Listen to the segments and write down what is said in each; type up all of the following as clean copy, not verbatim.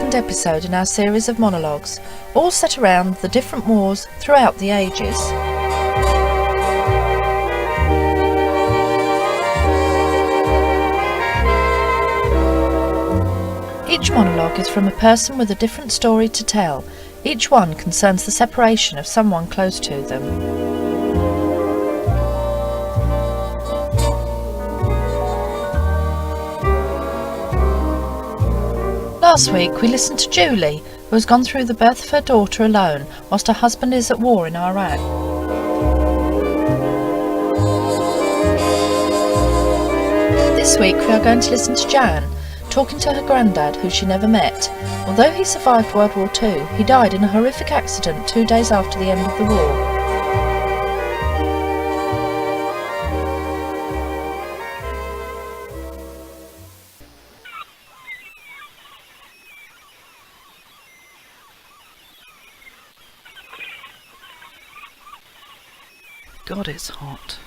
second episode in our series of monologues, all set around the different wars throughout the ages. Each monologue is from a person with a different story to tell. Each one concerns the separation of someone close to them. Last week we listened to Julie, who has gone through the birth of her daughter alone whilst her husband is at war in Iraq. This week we are going to listen to Jan, talking to her granddad, who she never met. Although he survived World War II, he died in a horrific accident 2 days after the end of the war. God, it's hot.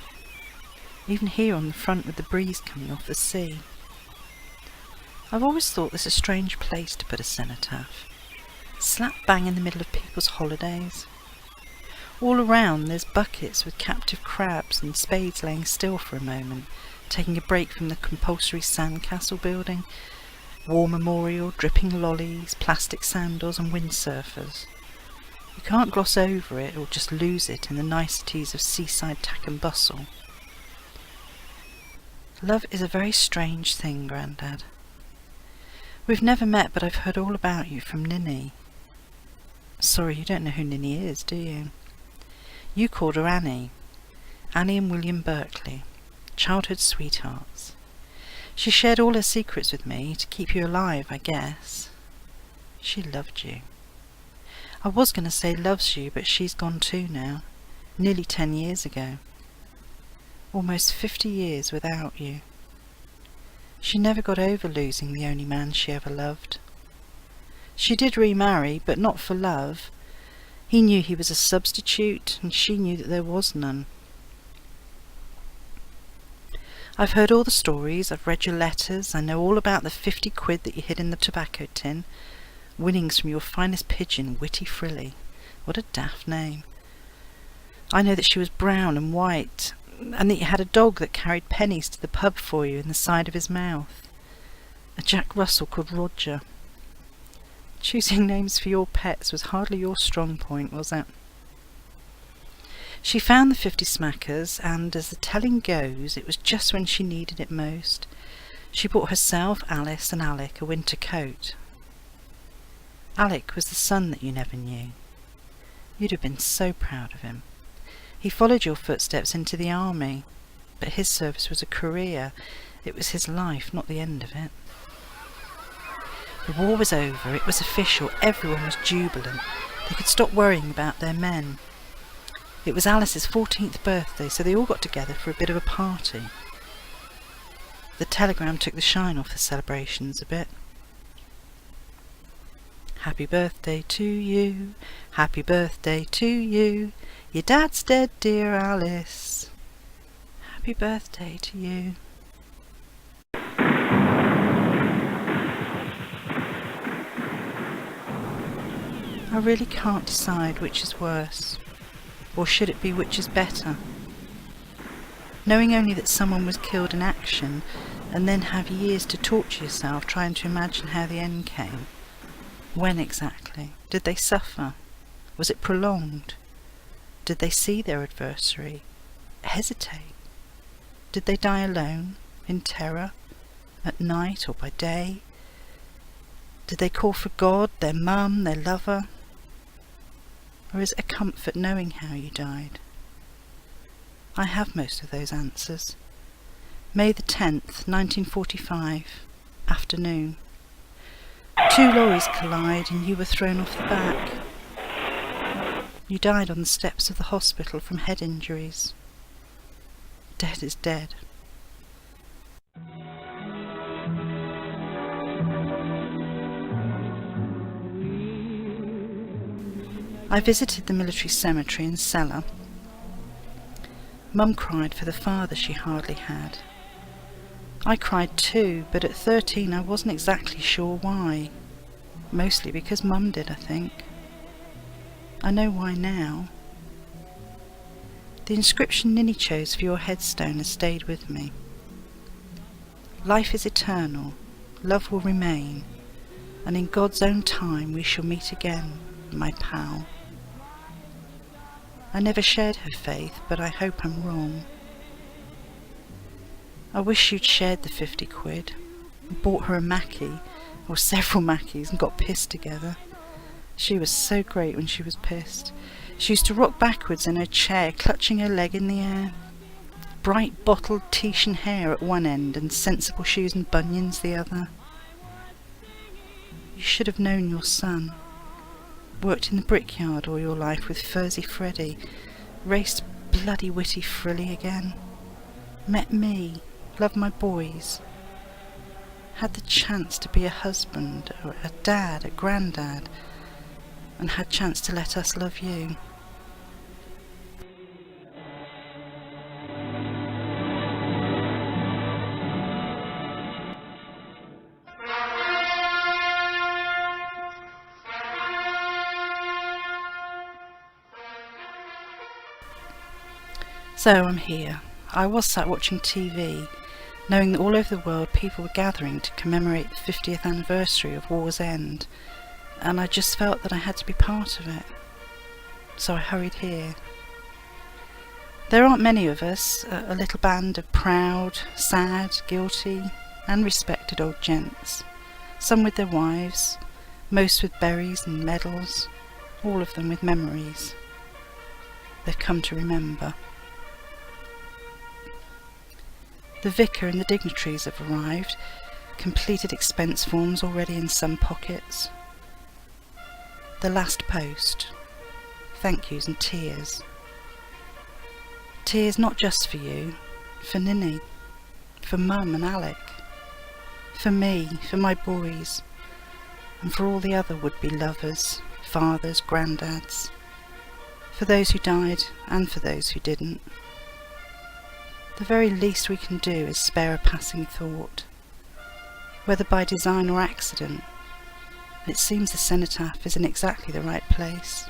Even here on the front with the breeze coming off the sea. I've always thought this a strange place to put a cenotaph. Slap bang in the middle of people's holidays. All around there's buckets with captive crabs and spades laying still for a moment, taking a break from the compulsory sandcastle building. War memorial, dripping lollies, plastic sandals and windsurfers. You can't gloss over it or just lose it in the niceties of seaside tack and bustle. Love is a very strange thing, Grandad. We've never met, but I've heard all about you from Ninny. Sorry, you don't know who Ninny is, do you? You called her Annie. Annie and William Berkeley, childhood sweethearts. She shared all her secrets with me to keep you alive, I guess. She loved you. I was going to say loves you, but she's gone too now. Nearly 10 years ago. Almost 50 years without you. She never got over losing the only man she ever loved. She did remarry, but not for love. He knew he was a substitute, and she knew that there was none. I've heard all the stories, I've read your letters, I know all about the 50 quid that you hid in the tobacco tin. Winnings from your finest pigeon, Witty Frilly. What a daft name. I know that she was brown and white, and that you had a dog that carried pennies to the pub for you in the side of his mouth. A Jack Russell called Roger. Choosing names for your pets was hardly your strong point, was it? She found the 50 smackers, and as the telling goes, it was just when she needed it most. She bought herself, Alice and Alec a winter coat. Alec was the son that you never knew. You'd have been so proud of him. He followed your footsteps into the army, but his service was a career. It was his life, not the end of it. The war was over, it was official, everyone was jubilant. They could stop worrying about their men. It was Alice's 14th birthday, so they all got together for a bit of a party. The telegram took the shine off the celebrations a bit. Happy birthday to you, happy birthday to you, your dad's dead, dear Alice. Happy birthday to you. I really can't decide which is worse, or should it be which is better. Knowing only that someone was killed in action, and then have years to torture yourself trying to imagine how the end came. When exactly? Did they suffer? Was it prolonged? Did they see their adversary? Hesitate? Did they die alone, in terror, at night or by day? Did they call for God, their mum, their lover? Or is it a comfort knowing how you died? I have most of those answers. May the 10th, 1945, afternoon. 2 lorries collide and you were thrown off the back. You died on the steps of the hospital from head injuries. Dead is dead. I visited the military cemetery in Celle. Mum cried for the father she hardly had. I cried too, but at 13 I wasn't exactly sure why. Mostly because Mum did, I think. I know why now. The inscription Ninny chose for your headstone has stayed with me. Life is eternal, love will remain, and in God's own time we shall meet again, my pal. I never shared her faith, but I hope I'm wrong. I wish you'd shared the 50 quid, and bought her a Mackie, or several Mackies, and got pissed together. She was so great when she was pissed. She used to rock backwards in her chair, clutching her leg in the air. Bright bottled Titian hair at one end and sensible shoes and bunions the other. You should have known your son. Worked in the brickyard all your life with Furzy Freddy. Raced bloody witty frilly again. Met me. Loved my boys. Had the chance to be a husband, or a dad, a granddad, and had chance to let us love you. So I'm here. I was sat watching TV, knowing that all over the world people were gathering to commemorate the 50th anniversary of war's end, and I just felt that I had to be part of it. So I hurried here. There aren't many of us, a little band of proud, sad, guilty, and respected old gents, some with their wives, most with berries and medals, all of them with memories. They've come to remember. The vicar and the dignitaries have arrived, completed expense forms already in some pockets. The last post, thank yous and tears. Tears not just for you, for Ninny, for Mum and Alec, for me, for my boys, and for all the other would-be lovers, fathers, granddads, for those who died and for those who didn't. The very least we can do is spare a passing thought. Whether by design or accident, it seems the cenotaph is in exactly the right place.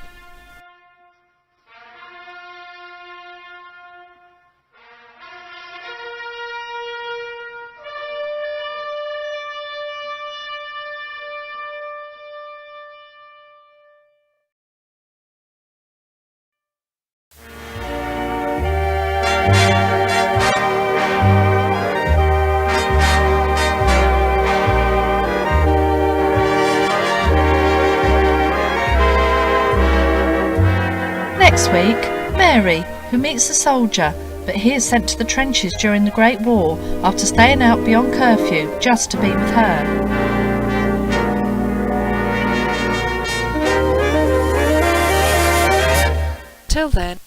Next week, Mary, who meets a soldier, but he is sent to the trenches during the Great War after staying out beyond curfew just to be with her. Till then,